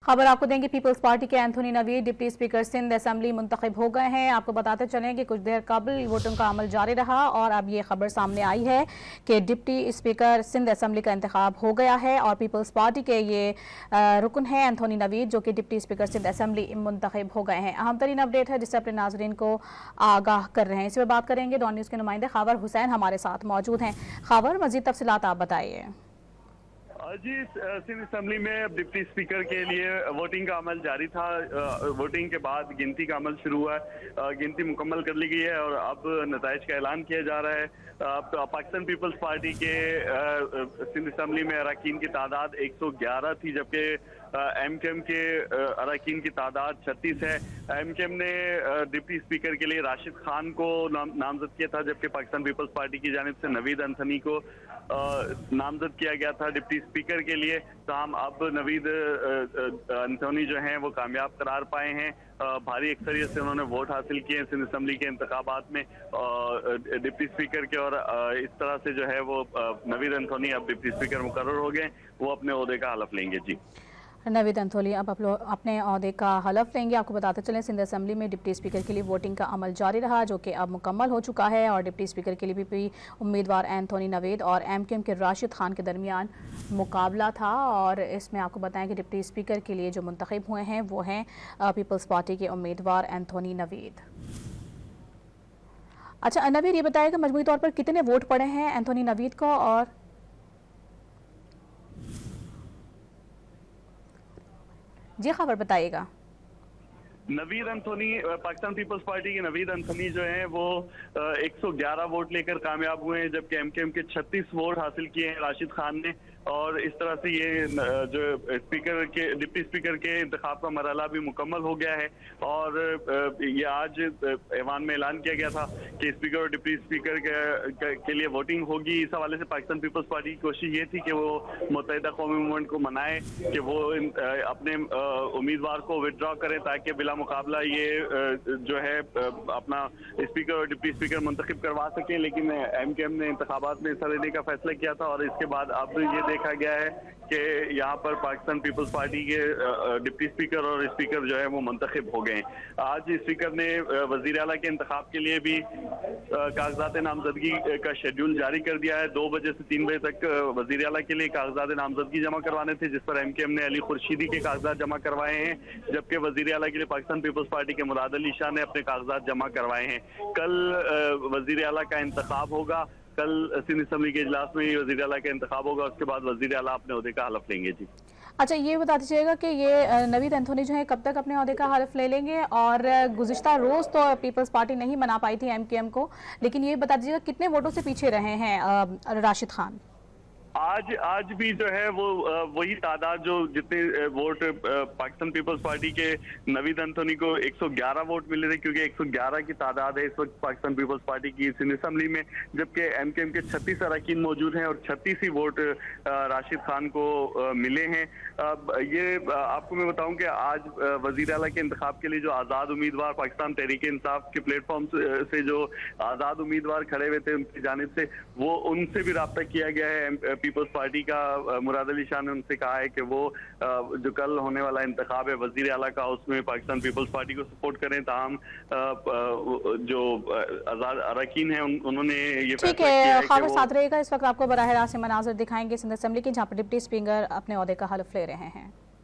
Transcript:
खबर आपको देंगे। पीपल्स पार्टी के Anthony Naveed deputy speaker Sindh assembly मुंतखब हो गए हैं। आपको बताते चलें कि कुछ देर कबल वोटिंग का अमल जारी रहा और अब ये खबर सामने आई है कि डिप्टी स्पीकर सिंध असेंबली का इंतखाब हो गया है और पीपल्स पार्टी के ये रुकन हैं एंथोनी नवीद, जो कि डिप्टी स्पीकर सिंध असेंबली मुंतखब हो गए हैं। अहम तरीन अपडेट है जिससे अपने नाजरीन को आगाह कर रहे हैं। इस पर बात करेंगे। डॉन न्यूज़ के नुमाइंदे खावर हुसैन हमारे साथ मौजूद हैं। खावर, मजीद तफसीलात आप बताइए। जी, सिंध असेंबली में अब डिप्टी स्पीकर के लिए वोटिंग का अमल जारी था। वोटिंग के बाद गिनती का अमल शुरू हुआ है। गिनती मुकम्मल कर ली गई है और अब नताइज का ऐलान किया जा रहा है। पाकिस्तान पीपल्स पार्टी के सिंध असेंबली में अरकान की तादाद 111 थी, जबकि एमकेएम के अरकान की तादाद 36 है। एमकेएम ने डिप्टी स्पीकर के लिए राशिद खान को नामजद किया था, जबकि पाकिस्तान पीपल्स पार्टी की जानिब से नवीद एंथोनी को नामजद किया गया था डिप्टी स्पीकर के लिए। ताहम अब नवीद एंथोनी जो हैं वो कामयाब करार पाए हैं। भारी अक्सरियत से उन्होंने वोट हासिल किए हैं सिंध असेंबली के इंतखाबात में डिप्टी स्पीकर के, और इस तरह से जो है वो नवीद एंथोनी अब डिप्टी स्पीकर मुकर्रर हो गए। वो अपने ओहदे का हलफ लेंगे। जी, नवीद एंथोनी अब अपने ओहदे का हलफ लेंगे। आपको बताते चलें सिंध असेंबली में डिप्टी स्पीकर के लिए वोटिंग का अमल जारी रहा, जो कि अब मुकम्मल हो चुका है और डिप्टी स्पीकर के लिए भी उम्मीदवार एंथोनी नवीद और एमकेएम के राशिद खान के दरमियान मुकाबला था। और इसमें आपको बताएं कि डिप्टी स्पीकर के लिए जो मुंतखब हुए हैं वो हैं पीपल्स पार्टी के उम्मीदवार एंथोनी नवीद। अच्छा नवीद, ये बताएगा मजमूई तौर पर कितने वोट पड़े हैं एंथोनी नवीद को? और जी खबर बताइएगा। नवीद एंथोनी, पाकिस्तान पीपल्स पार्टी के नवीद एंथोनी जो हैं वो 111 वोट लेकर कामयाब हुए हैं, जबकि एमकेएम के 36 वोट हासिल किए हैं राशिद खान ने। और इस तरह से ये जो स्पीकर के डिप्टी स्पीकर के इंतखाब का मरहला भी मुकम्मल हो गया है। और ये आज ऐवान में ऐलान किया गया था कि स्पीकर और डिप्टी स्पीकर के लिए वोटिंग होगी। इस हवाले से पाकिस्तान पीपल्स पार्टी की कोशिश ये थी कि वो मुत्तहिदा कौमी मूवमेंट को मनाए कि वो अपने उम्मीदवार को विड्रॉ करें, ताकि बिला मुकाबला ये जो है अपना स्पीकर और डिप्टी स्पीकर मुंतखब करवा सकें। लेकिन एमकेएम ने इंतखाबात में हिस्सा लेने का फैसला किया था और इसके बाद अब ये देखा गया है कि यहाँ पर पाकिस्तान पीपल्स पार्टी के डिप्टी स्पीकर और स्पीकर जो है वो मुंतखब हो गए। आज स्पीकर ने वजीर आला के इंतखाब के लिए भी कागजात नामजदगी का शेड्यूल जारी कर दिया है। 2 बजे से 3 बजे तक वजीर आला के लिए कागजात नामजदगी जमा करवाने थे, जिस पर एमकेएम ने अली खुर्शीदी के कागजात जमा करवाए हैं, जबकि वजीर आला के लिए पाकिस्तान पीपल्स पार्टी के मुराद अली शाह ने अपने कागजात जमा करवाए हैं। कल वजीर आला का इंतखाब होगा। कल सिंध असेंबली के इजलास में वजीर आला का इंतखाब होगा, उसके बाद वजीर आला अपने ओहदे का हलफ लेंगे। जी, अच्छा ये बता दीजिएगा कि ये नवीद एंथोनी जो है कब तक अपने ओहदे का हलफ ले लेंगे? और गुज़िश्ता रोज़ तो पीपल्स पार्टी नहीं मना पाई थी एमकेएम को, लेकिन ये बता दीजिएगा कितने वोटों से पीछे रहे हैं राशिद खान? आज भी जो है वो वही तादाद जो जितने वोट पाकिस्तान पीपल्स पार्टी के नवीद एंथोनी को 111 वोट मिले थे, क्योंकि 111 की तादाद है इस वक्त पाकिस्तान पीपल्स पार्टी की सिंध असेंबली में, जबकि एमकेएम के 36 अरकान मौजूद हैं और 36 ही वोट राशिद खान को मिले हैं। ये आपको मैं बताऊं कि आज वजीर आला के इंतखाब के लिए जो आज़ाद उम्मीदवार पाकिस्तान तहरीक इंसाफ के प्लेटफॉर्म से जो आज़ाद उम्मीदवार खड़े हुए थे उनकी जानिब से वो उनसे भी रब्ता किया गया है। पीपल्स पार्टी का मुराद अली शाह ने उनसे कहा है कि वो जो कल होने वाला इंतखाब है वजीर आला का, उसमें पाकिस्तान पीपल्स पार्टी को सपोर्ट करें। ताहम जो आज़ाद अरकान हैं उन्होंने ये ठीक है। खबर साथ रहेगा। इस वक्त आपको बराह रास्त मनाजर दिखाएंगे सिंध असेंबली के, जहाँ पर डिप्टी स्पीकर अपने ओहदे का हलफ ले रहे हैं।